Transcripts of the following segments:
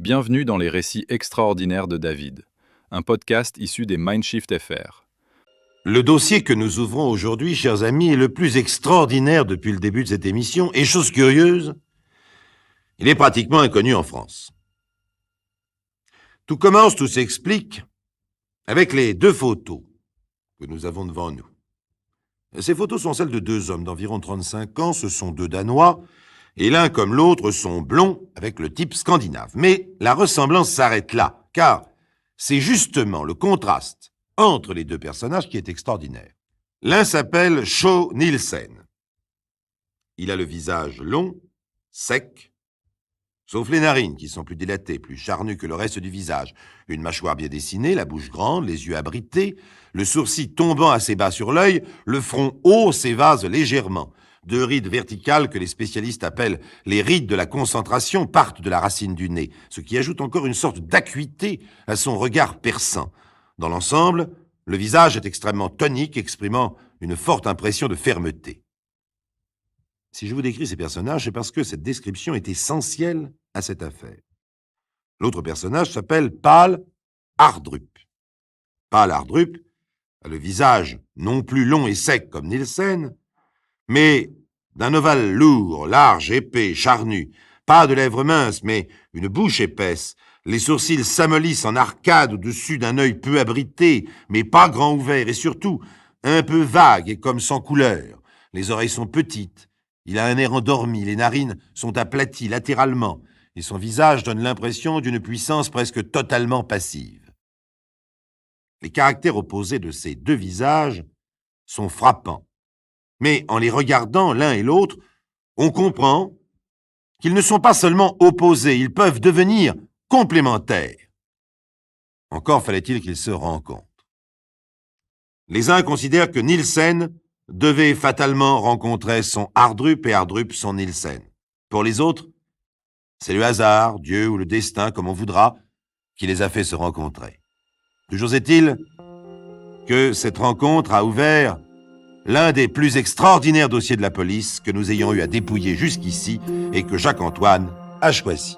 Bienvenue dans les récits extraordinaires de David, un podcast issu des Mindshift FR. Le dossier que nous ouvrons aujourd'hui, chers amis, est le plus extraordinaire depuis le début de cette émission, et chose curieuse, il est pratiquement inconnu en France. Tout commence, tout s'explique, avec les deux photos que nous avons devant nous. Ces photos sont celles de deux hommes d'environ 35 ans, ce sont deux Danois, et l'un comme l'autre sont blonds avec le type scandinave. Mais la ressemblance s'arrête là, car c'est justement le contraste entre les deux personnages qui est extraordinaire. L'un s'appelle Shaw Nielsen. Il a le visage long, sec, sauf les narines qui sont plus dilatées, plus charnues que le reste du visage. Une mâchoire bien dessinée, la bouche grande, les yeux abrités, le sourcil tombant assez bas sur l'œil, le front haut s'évase légèrement. Deux rides verticales que les spécialistes appellent les rides de la concentration partent de la racine du nez, ce qui ajoute encore une sorte d'acuité à son regard perçant. Dans l'ensemble, le visage est extrêmement tonique, exprimant une forte impression de fermeté. Si je vous décris ces personnages, c'est parce que cette description est essentielle à cette affaire. L'autre personnage s'appelle Pál Ardrup. Pál Ardrup a le visage non plus long et sec comme Nielsen, mais d'un ovale lourd, large, épais, charnu, pas de lèvres minces, mais une bouche épaisse, les sourcils s'amollissent en arcade au-dessus d'un œil peu abrité, mais pas grand ouvert, et surtout un peu vague et comme sans couleur. Les oreilles sont petites, il a un air endormi, les narines sont aplaties latéralement, et son visage donne l'impression d'une puissance presque totalement passive. Les caractères opposés de ces deux visages sont frappants. Mais en les regardant l'un et l'autre, on comprend qu'ils ne sont pas seulement opposés, ils peuvent devenir complémentaires. Encore fallait-il qu'ils se rencontrent. Les uns considèrent que Nielsen devait fatalement rencontrer son Ardrup et Ardrup son Nielsen. Pour les autres, c'est le hasard, Dieu ou le destin, comme on voudra, qui les a fait se rencontrer. Toujours est-il que cette rencontre a ouvert l'un des plus extraordinaires dossiers de la police que nous ayons eu à dépouiller jusqu'ici et que Jacques-Antoine a choisi.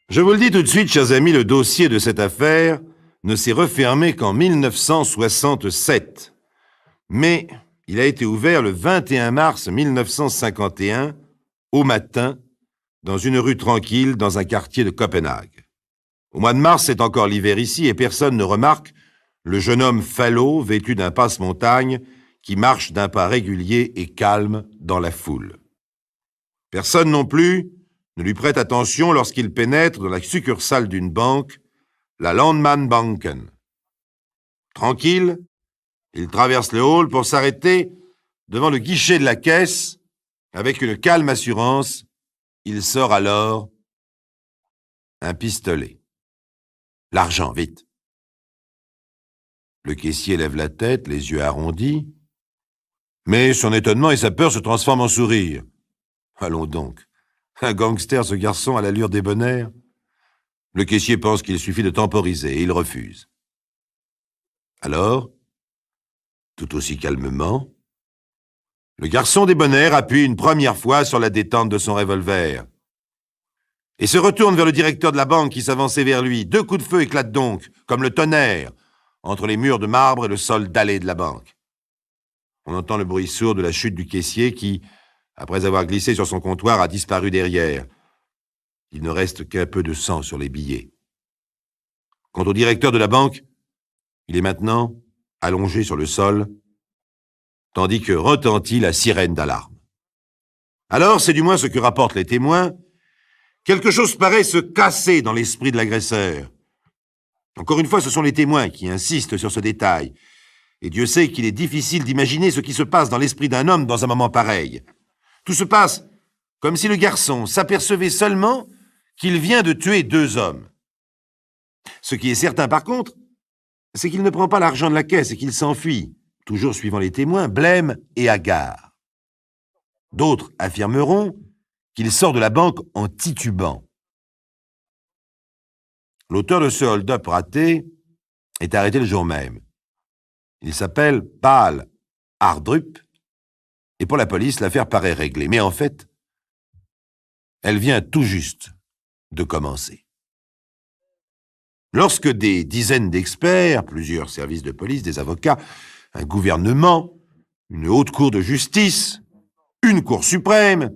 Je vous le dis tout de suite, chers amis, le dossier de cette affaire ne s'est refermé qu'en 1967. Mais il a été ouvert le 21 mars 1951, au matin, dans une rue tranquille dans un quartier de Copenhague. Au mois de mars, c'est encore l'hiver ici et personne ne remarque le jeune homme falot vêtu d'un passe-montagne qui marche d'un pas régulier et calme dans la foule. Personne non plus ne lui prête attention lorsqu'il pénètre dans la succursale d'une banque, la Landmann-Banken. Tranquille, il traverse le hall pour s'arrêter devant le guichet de la caisse. Avec une calme assurance, il sort alors un pistolet. L'argent, vite. Le caissier lève la tête, les yeux arrondis, mais son étonnement et sa peur se transforment en sourire. Allons donc, un gangster, ce garçon, à l'allure débonnaire. Le caissier pense qu'il suffit de temporiser et il refuse. Alors, tout aussi calmement, le garçon débonnaire appuie une première fois sur la détente de son revolver et se retourne vers le directeur de la banque qui s'avançait vers lui. Deux coups de feu éclatent donc, comme le tonnerre, entre les murs de marbre et le sol dallé de la banque. On entend le bruit sourd de la chute du caissier qui, après avoir glissé sur son comptoir, a disparu derrière. Il ne reste qu'un peu de sang sur les billets. Quant au directeur de la banque, il est maintenant allongé sur le sol, tandis que retentit la sirène d'alarme. Alors, c'est du moins ce que rapportent les témoins, quelque chose paraît se casser dans l'esprit de l'agresseur. Encore une fois, ce sont les témoins qui insistent sur ce détail, et Dieu sait qu'il est difficile d'imaginer ce qui se passe dans l'esprit d'un homme dans un moment pareil. Tout se passe comme si le garçon s'apercevait seulement qu'il vient de tuer deux hommes. Ce qui est certain, par contre, c'est qu'il ne prend pas l'argent de la caisse et qu'il s'enfuit, toujours suivant les témoins, blême et hagard. D'autres affirmeront qu'il sort de la banque en titubant. L'auteur de ce hold-up raté est arrêté le jour même. Il s'appelle Pál Ardrup, et pour la police, l'affaire paraît réglée. Mais en fait, elle vient tout juste de commencer. Lorsque des dizaines d'experts, plusieurs services de police, des avocats, un gouvernement, une haute cour de justice, une cour suprême,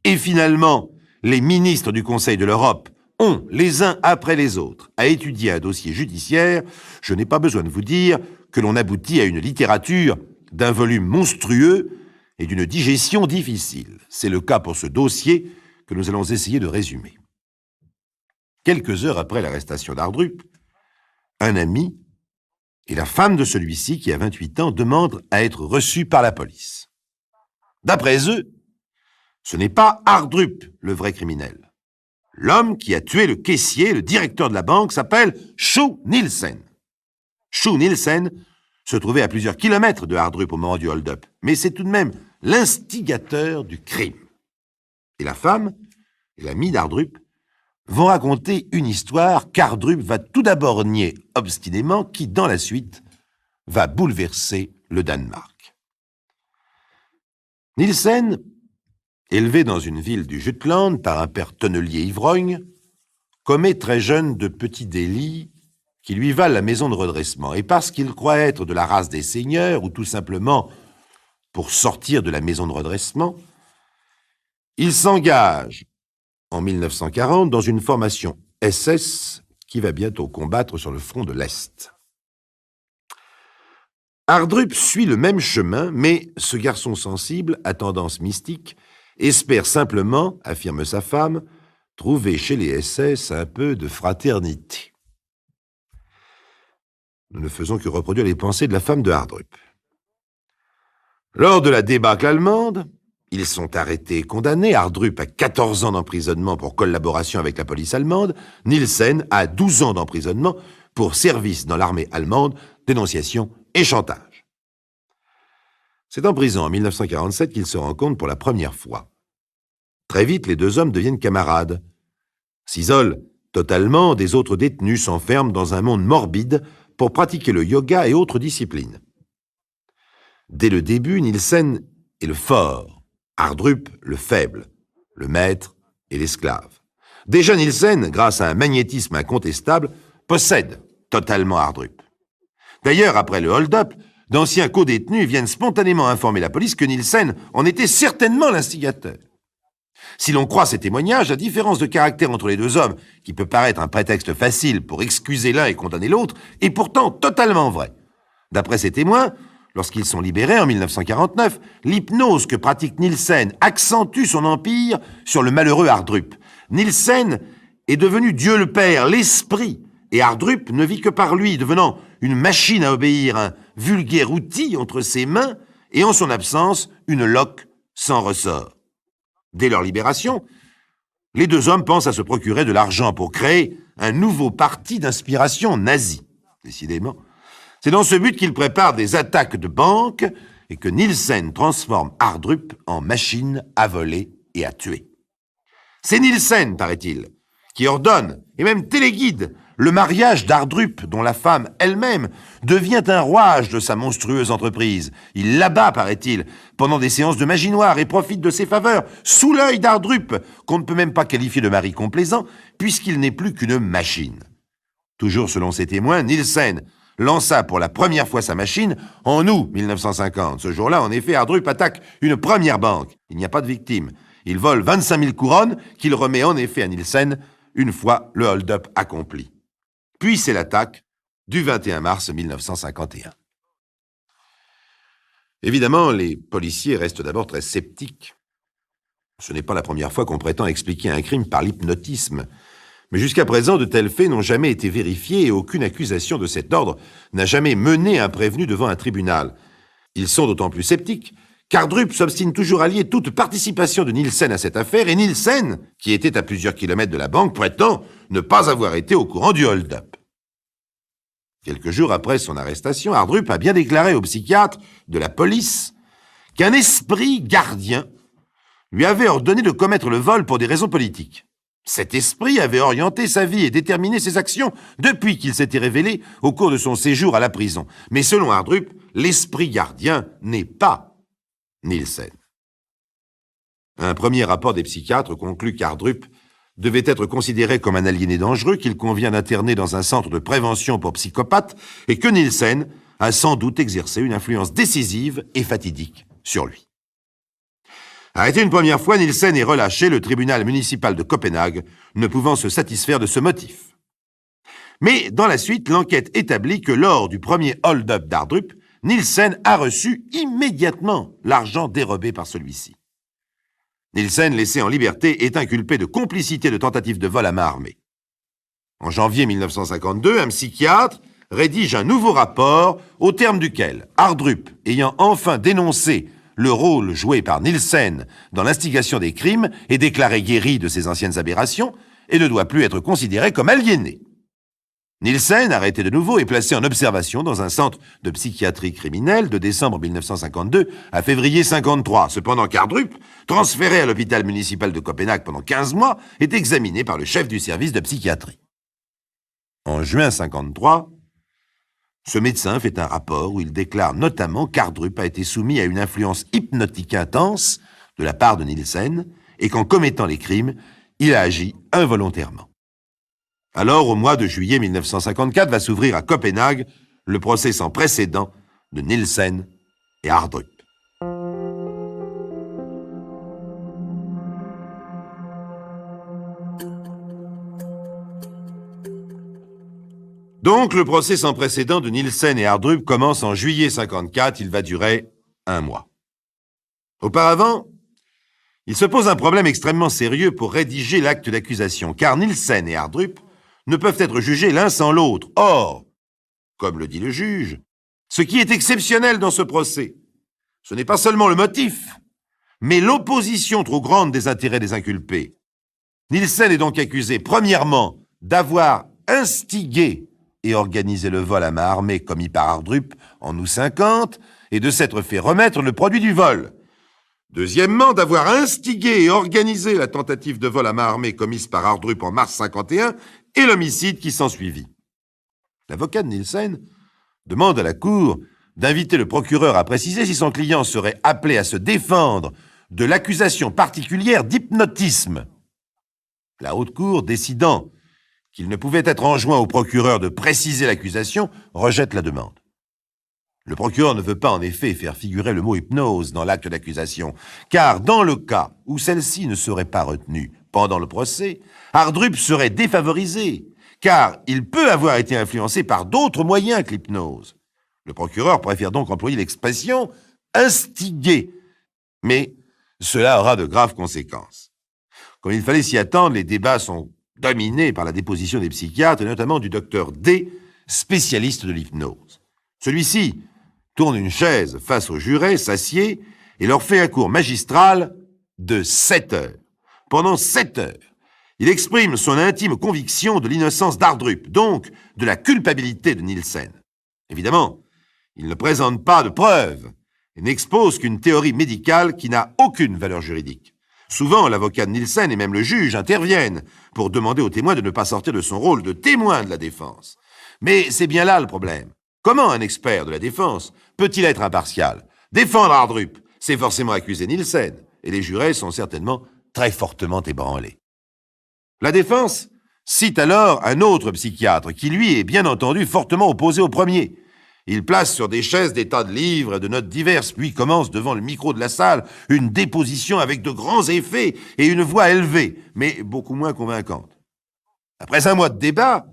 et finalement les ministres du Conseil de l'Europe ont, les uns après les autres, à étudier un dossier judiciaire, je n'ai pas besoin de vous dire que l'on aboutit à une littérature d'un volume monstrueux et d'une digestion difficile. C'est le cas pour ce dossier que nous allons essayer de résumer. Quelques heures après l'arrestation d'Ardrup, un ami et la femme de celui-ci, qui a 28 ans, demandent à être reçus par la police. D'après eux, ce n'est pas Ardrup le vrai criminel. L'homme qui a tué le caissier, le directeur de la banque, s'appelle Sjo Nielsen. Sjo Nielsen se trouvait à plusieurs kilomètres de Ardrup au moment du hold-up, mais c'est tout de même l'instigateur du crime. Et la femme et l'ami d'Ardrup vont raconter une histoire qu'Ardrup va tout d'abord nier obstinément, qui, dans la suite, va bouleverser le Danemark. Nielsen, élevé dans une ville du Jutland par un père tonnelier ivrogne, commet très jeune de petits délits qui lui valent la maison de redressement. Et parce qu'il croit être de la race des seigneurs, ou tout simplement pour sortir de la maison de redressement, il s'engage en 1940 dans une formation SS qui va bientôt combattre sur le front de l'Est. Ardrup suit le même chemin, mais ce garçon sensible, à tendance mystique, espère simplement, affirme sa femme, trouver chez les SS un peu de fraternité. Nous ne faisons que reproduire les pensées de la femme de Ardrup. Lors de la débâcle allemande, ils sont arrêtés et condamnés. Ardrup a 14 ans d'emprisonnement pour collaboration avec la police allemande. Nielsen a 12 ans d'emprisonnement pour service dans l'armée allemande, dénonciation et chantage. C'est en prison en 1947 qu'ils se rencontrent pour la première fois. Très vite, les deux hommes deviennent camarades. S'isolent totalement des autres détenus, s'enferment dans un monde morbide pour pratiquer le yoga et autres disciplines. Dès le début, Nielsen est le fort, Ardrup le faible, le maître et l'esclave. Déjà Nielsen, grâce à un magnétisme incontestable, possède totalement Ardrup. D'ailleurs, après le hold-up, d'anciens co-détenus viennent spontanément informer la police que Nielsen en était certainement l'instigateur. Si l'on croit ces témoignages, la différence de caractère entre les deux hommes, qui peut paraître un prétexte facile pour excuser l'un et condamner l'autre, est pourtant totalement vraie. D'après ces témoins, lorsqu'ils sont libérés en 1949, l'hypnose que pratique Nielsen accentue son empire sur le malheureux Ardrup. Nielsen est devenu Dieu le Père, l'Esprit, et Ardrup ne vit que par lui, devenant une machine à obéir, un vulgaire outil entre ses mains, et en son absence, une loque sans ressort. Dès leur libération, les deux hommes pensent à se procurer de l'argent pour créer un nouveau parti d'inspiration nazie. Décidément, c'est dans ce but qu'ils préparent des attaques de banque et que Nielsen transforme Ardrup en machine à voler et à tuer. C'est Nielsen, paraît-il, qui ordonne et même téléguide le mariage d'Ardrup, dont la femme elle-même devient un rouage de sa monstrueuse entreprise. Il l'abat, paraît-il, pendant des séances de magie noire et profite de ses faveurs, sous l'œil d'Ardrup, qu'on ne peut même pas qualifier de mari complaisant, puisqu'il n'est plus qu'une machine. Toujours selon ses témoins, Nielsen lança pour la première fois sa machine en août 1950. Ce jour-là, en effet, Ardrup attaque une première banque. Il n'y a pas de victime. Il vole 25 000 couronnes qu'il remet en effet à Nielsen une fois le hold-up accompli. Puis c'est l'attaque du 21 mars 1951. Évidemment, les policiers restent d'abord très sceptiques. Ce n'est pas la première fois qu'on prétend expliquer un crime par l'hypnotisme. Mais jusqu'à présent, de tels faits n'ont jamais été vérifiés et aucune accusation de cet ordre n'a jamais mené un prévenu devant un tribunal. Ils sont d'autant plus sceptiques qu'Ardrup s'obstine toujours à lier toute participation de Nielsen à cette affaire, et Nielsen, qui était à plusieurs kilomètres de la banque, prétend ne pas avoir été au courant du hold-up. Quelques jours après son arrestation, Ardrup a bien déclaré au psychiatre de la police qu'un esprit gardien lui avait ordonné de commettre le vol pour des raisons politiques. Cet esprit avait orienté sa vie et déterminé ses actions depuis qu'il s'était révélé au cours de son séjour à la prison. Mais selon Hardrup, l'esprit gardien n'est pas Nielsen. Un premier rapport des psychiatres conclut qu'Hardrup devait être considéré comme un aliéné dangereux qu'il convient d'interner dans un centre de prévention pour psychopathes et que Nielsen a sans doute exercé une influence décisive et fatidique sur lui. Arrêté une première fois, Nielsen est relâché, le tribunal municipal de Copenhague ne pouvant se satisfaire de ce motif. Mais dans la suite, l'enquête établit que lors du premier hold-up d'Hardrup, Nielsen a reçu immédiatement l'argent dérobé par celui-ci. Nielsen, laissé en liberté, est inculpé de complicité de tentative de vol à main armée. En janvier 1952, un psychiatre rédige un nouveau rapport au terme duquel Hardrup, ayant enfin dénoncé le rôle joué par Nielsen dans l'instigation des crimes, est déclaré guéri de ses anciennes aberrations et ne doit plus être considéré comme aliéné. Nielsen, arrêté de nouveau, est placé en observation dans un centre de psychiatrie criminelle de décembre 1952 à février 1953. Cependant qu'Hardrup, transféré à l'hôpital municipal de Copenhague pendant 15 mois, est examiné par le chef du service de psychiatrie. En juin 1953, ce médecin fait un rapport où il déclare notamment qu'Hardrup a été soumis à une influence hypnotique intense de la part de Nielsen et qu'en commettant les crimes, il a agi involontairement. Alors, au mois de juillet 1954, va s'ouvrir à Copenhague le procès sans précédent de Nielsen et Hardrup. Donc, le procès sans précédent de Nielsen et Hardrup commence en juillet 1954. Il va durer 1 mois. Auparavant, il se pose un problème extrêmement sérieux pour rédiger l'acte d'accusation, car Nielsen et Hardrup ne peuvent être jugés l'un sans l'autre. Or, comme le dit le juge, ce qui est exceptionnel dans ce procès, ce n'est pas seulement le motif, mais l'opposition trop grande des intérêts des inculpés. Nielsen est donc accusé, premièrement, d'avoir instigé et organisé le vol à main armée commis par Hardrup en août 1950 et de s'être fait remettre le produit du vol. Deuxièmement, d'avoir instigé et organisé la tentative de vol à main armée commise par Hardrup en mars 1951 et l'homicide qui s'ensuivit. L'avocat de Nielsen demande à la Cour d'inviter le procureur à préciser si son client serait appelé à se défendre de l'accusation particulière d'hypnotisme. La Haute Cour, décidant qu'il ne pouvait être enjoint au procureur de préciser l'accusation, rejette la demande. Le procureur ne veut pas en effet faire figurer le mot hypnose dans l'acte d'accusation, car dans le cas où celle-ci ne serait pas retenue pendant le procès, Hardrup serait défavorisé, car il peut avoir été influencé par d'autres moyens que l'hypnose. Le procureur préfère donc employer l'expression « instiguer », mais cela aura de graves conséquences. Comme il fallait s'y attendre, les débats sont dominés par la déposition des psychiatres, et notamment du docteur D, spécialiste de l'hypnose. Celui-ci tourne une chaise face aux jurés, s'assied et leur fait un cours magistral de 7 heures. Pendant 7 heures, il exprime son intime conviction de l'innocence d'Hardrup, donc de la culpabilité de Nielsen. Évidemment, il ne présente pas de preuves et n'expose qu'une théorie médicale qui n'a aucune valeur juridique. Souvent, l'avocat de Nielsen et même le juge interviennent pour demander au témoin de ne pas sortir de son rôle de témoin de la défense. Mais c'est bien là le problème. Comment un expert de la défense peut-il être impartial? Défendre Hardrup, c'est forcément accuser Nielsen, et les jurés sont certainement très fortement ébranlés. La défense cite alors un autre psychiatre qui, lui, est bien entendu fortement opposé au premier. Il place sur des chaises des tas de livres et de notes diverses, puis commence devant le micro de la salle une déposition avec de grands effets et une voix élevée, mais beaucoup moins convaincante. Après 1 mois de débat,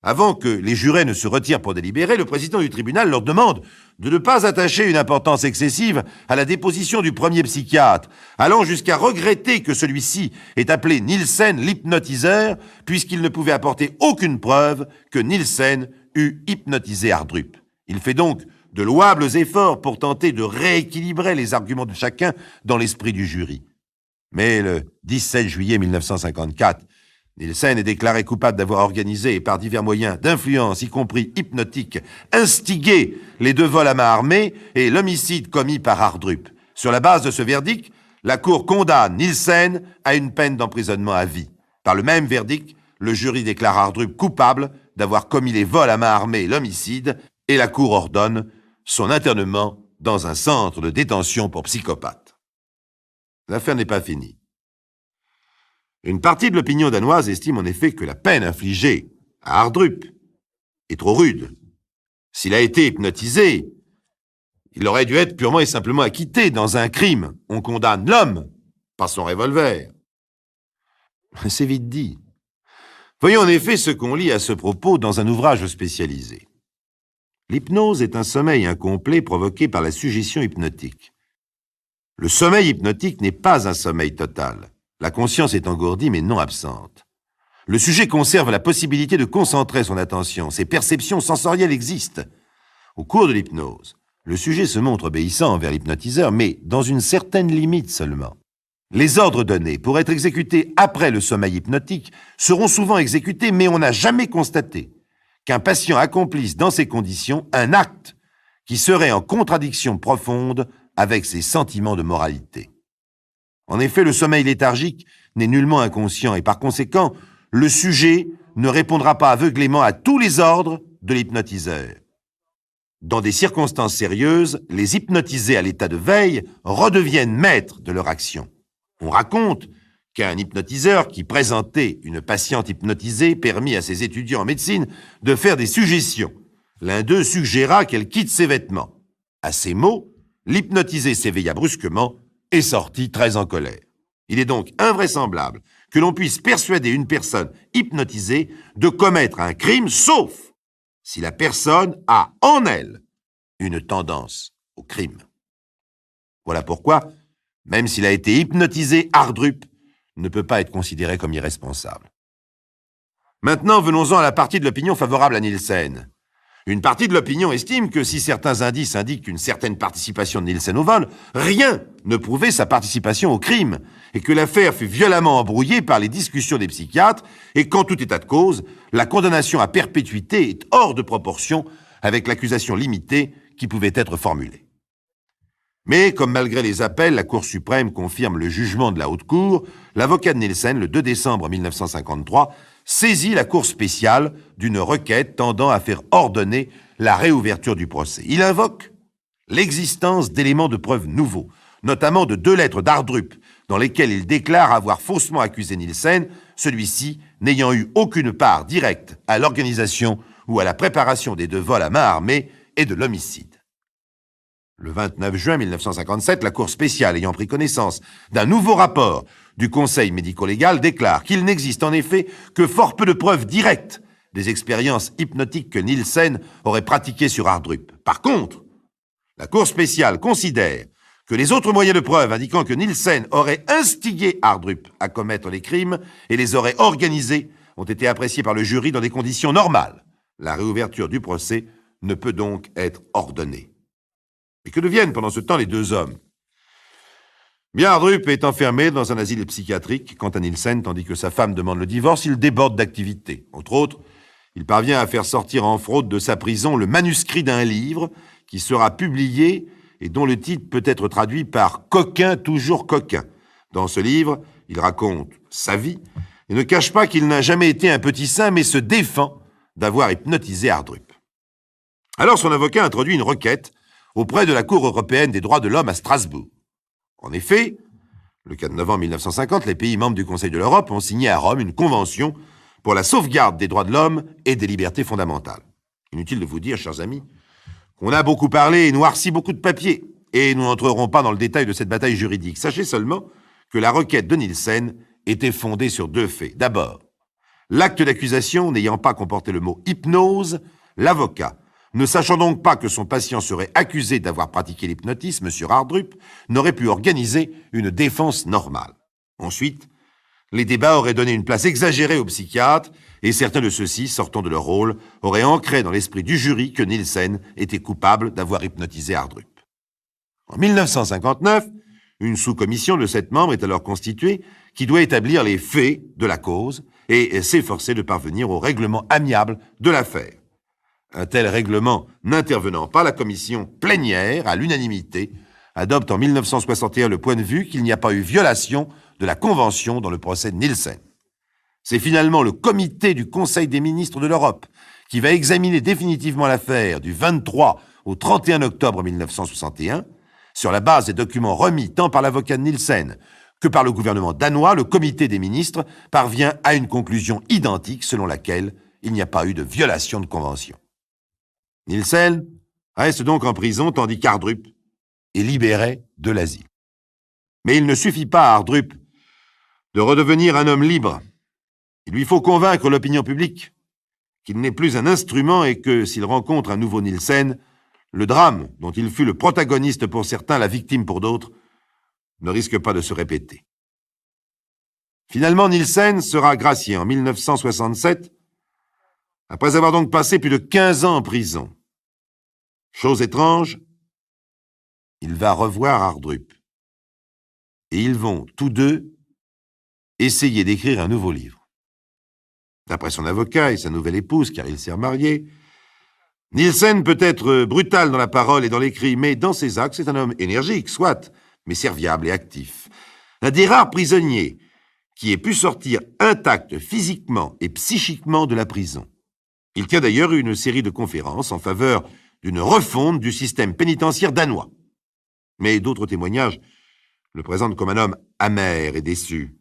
avant que les jurés ne se retirent pour délibérer, le président du tribunal leur demande de ne pas attacher une importance excessive à la déposition du premier psychiatre, allant jusqu'à regretter que celui-ci ait appelé Nielsen l'hypnotiseur, puisqu'il ne pouvait apporter aucune preuve que Nielsen eût hypnotisé Hardrup. Il fait donc de louables efforts pour tenter de rééquilibrer les arguments de chacun dans l'esprit du jury. Mais le 17 juillet 1954, Nielsen est déclaré coupable d'avoir organisé, par divers moyens d'influence, y compris hypnotique, instigé les 2 vols à main armée et l'homicide commis par Hardrup. Sur la base de ce verdict, La Cour condamne Nielsen à une peine d'emprisonnement à vie. Par le même verdict, le jury déclare Hardrup coupable d'avoir commis les vols à main armée et l'homicide, et la Cour ordonne son internement dans un centre de détention pour psychopathes. L'affaire n'est pas finie. Une partie de l'opinion danoise estime en effet que la peine infligée à Hardrup est trop rude. S'il a été hypnotisé, il aurait dû être purement et simplement acquitté. Dans un crime, on condamne l'homme, pas son revolver. C'est vite dit. Voyons en effet ce qu'on lit à ce propos dans un ouvrage spécialisé. L'hypnose est un sommeil incomplet provoqué par la suggestion hypnotique. Le sommeil hypnotique n'est pas un sommeil total. La conscience est engourdie mais non absente. Le sujet conserve la possibilité de concentrer son attention. Ses perceptions sensorielles existent. Au cours de l'hypnose, le sujet se montre obéissant envers l'hypnotiseur, mais dans une certaine limite seulement. Les ordres donnés pour être exécutés après le sommeil hypnotique seront souvent exécutés, mais on n'a jamais constaté qu'un patient accomplisse dans ces conditions un acte qui serait en contradiction profonde avec ses sentiments de moralité. En effet, le sommeil léthargique n'est nullement inconscient et par conséquent, le sujet ne répondra pas aveuglément à tous les ordres de l'hypnotiseur. Dans des circonstances sérieuses, les hypnotisés à l'état de veille redeviennent maîtres de leur action. On raconte qu'un hypnotiseur qui présentait une patiente hypnotisée permit à ses étudiants en médecine de faire des suggestions. L'un d'eux suggéra qu'elle quitte ses vêtements. À ces mots, l'hypnotisé s'éveilla brusquement et sortit très en colère. Il est donc invraisemblable que l'on puisse persuader une personne hypnotisée de commettre un crime, sauf si la personne a en elle une tendance au crime. Voilà pourquoi, même s'il a été hypnotisé, Hardrup ne peut pas être considéré comme irresponsable. Maintenant, venons-en à la partie de l'opinion favorable à Nielsen. Une partie de l'opinion estime que si certains indices indiquent une certaine participation de Nielsen au vol, rien ne prouvait sa participation au crime, et que l'affaire fut violemment embrouillée par les discussions des psychiatres, et qu'en tout état de cause, la condamnation à perpétuité est hors de proportion avec l'accusation limitée qui pouvait être formulée. Mais, comme malgré les appels, la Cour suprême confirme le jugement de la Haute Cour, l'avocat de Nielsen, le 2 décembre 1953, saisit la Cour spéciale d'une requête tendant à faire ordonner la réouverture du procès. Il invoque l'existence d'éléments de preuve nouveaux, notamment de 2 lettres d'Hardrup, dans lesquelles il déclare avoir faussement accusé Nielsen, celui-ci n'ayant eu aucune part directe à l'organisation ou à la préparation des 2 vols à main armée et de l'homicide. Le 29 juin 1957, la Cour spéciale, ayant pris connaissance d'un nouveau rapport du Conseil médico-légal, déclare qu'il n'existe en effet que fort peu de preuves directes des expériences hypnotiques que Nielsen aurait pratiquées sur Hardrup. Par contre, la Cour spéciale considère que les autres moyens de preuve indiquant que Nielsen aurait instigé Hardrup à commettre les crimes et les aurait organisés ont été appréciés par le jury dans des conditions normales. La réouverture du procès ne peut donc être ordonnée. Mais que deviennent pendant ce temps les 2 hommes? Bien, Hardrup est enfermé dans un asile psychiatrique. Quant à Nielsen, tandis que sa femme demande le divorce, il déborde d'activité. Entre autres, il parvient à faire sortir en fraude de sa prison le manuscrit d'un livre qui sera publié et dont le titre peut être traduit par « Coquin, toujours coquin ». Dans ce livre, il raconte sa vie et ne cache pas qu'il n'a jamais été un petit saint, mais se défend d'avoir hypnotisé Hardrup. Alors son avocat introduit une requête auprès de la Cour européenne des droits de l'homme à Strasbourg. En effet, le 4 novembre 1950, les pays membres du Conseil de l'Europe ont signé à Rome une convention pour la sauvegarde des droits de l'homme et des libertés fondamentales. Inutile de vous dire, chers amis, qu'on a beaucoup parlé et noirci beaucoup de papiers, et nous n'entrerons pas dans le détail de cette bataille juridique. Sachez seulement que la requête de Nielsen était fondée sur 2 faits. D'abord, l'acte d'accusation n'ayant pas comporté le mot « hypnose », l'avocat, ne sachant donc pas que son patient serait accusé d'avoir pratiqué l'hypnotisme sur Hardrup, n'aurait pu organiser une défense normale. Ensuite, les débats auraient donné une place exagérée aux psychiatres, et certains de ceux-ci, sortant de leur rôle, auraient ancré dans l'esprit du jury que Nielsen était coupable d'avoir hypnotisé Hardrup. En 1959, une sous-commission de 7 membres est alors constituée qui doit établir les faits de la cause et s'efforcer de parvenir au règlement amiable de l'affaire. Un tel règlement n'intervenant pas, la commission plénière, à l'unanimité, adopte en 1961 le point de vue qu'il n'y a pas eu violation de la Convention dans le procès de Nielsen. C'est finalement le comité du Conseil des ministres de l'Europe qui va examiner définitivement l'affaire du 23 au 31 octobre 1961. Sur la base des documents remis tant par l'avocat de Nielsen que par le gouvernement danois, le comité des ministres parvient à une conclusion identique selon laquelle il n'y a pas eu de violation de convention. Nielsen reste donc en prison tandis qu'Ardrup est libéré de l'asile. Mais il ne suffit pas à Ardrup de redevenir un homme libre. Il lui faut convaincre l'opinion publique qu'il n'est plus un instrument et que, s'il rencontre un nouveau Nielsen, le drame dont il fut le protagoniste pour certains, la victime pour d'autres, ne risque pas de se répéter. Finalement, Nielsen sera gracié en 1967, après avoir donc passé plus de 15 ans en prison. Chose étrange, il va revoir Ardrup. Et ils vont, tous deux, essayer d'écrire un nouveau livre. D'après son avocat et sa nouvelle épouse, car il s'est remarié, Nielsen peut être brutal dans la parole et dans l'écrit, mais dans ses actes, c'est un homme énergique, soit, mais serviable et actif. Un des rares prisonniers qui ait pu sortir intact physiquement et psychiquement de la prison. Il tient d'ailleurs une série de conférences en faveur d'une refonte du système pénitentiaire danois. Mais d'autres témoignages le présentent comme un homme amer et déçu.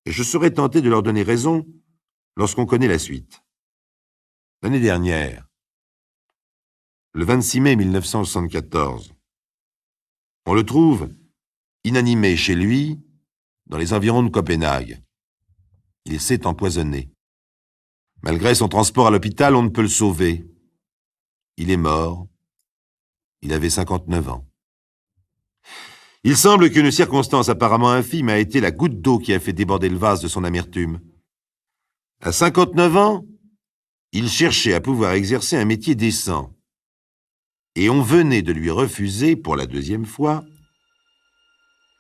Et je serais tenté de leur donner raison lorsqu'on connaît la suite. L'année dernière, le 26 mai 1974, on le trouve inanimé chez lui, dans les environs de Copenhague. Il s'est empoisonné. Malgré son transport à l'hôpital, on ne peut le sauver. Il est mort. Il avait 59 ans. Il semble qu'une circonstance apparemment infime a été la goutte d'eau qui a fait déborder le vase de son amertume. À 59 ans, il cherchait à pouvoir exercer un métier décent. Et on venait de lui refuser, pour la deuxième fois,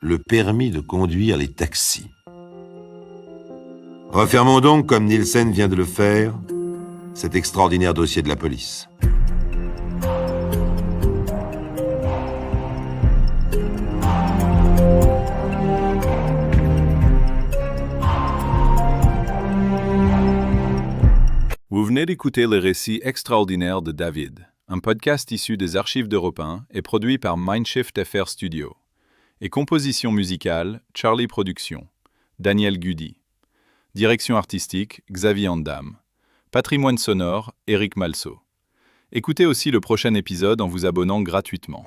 le permis de conduire les taxis. Refermons donc, comme Nielsen vient de le faire, cet extraordinaire dossier de la police. Vous venez d'écouter le récit extraordinaire de David, un podcast issu des archives d'Europe 1 et produit par Mindshift FR Studio. Et composition musicale, Charlie Productions, Daniel Gudy. Direction artistique, Xavier Andam. Patrimoine sonore, Éric Malceau. Écoutez aussi le prochain épisode en vous abonnant gratuitement.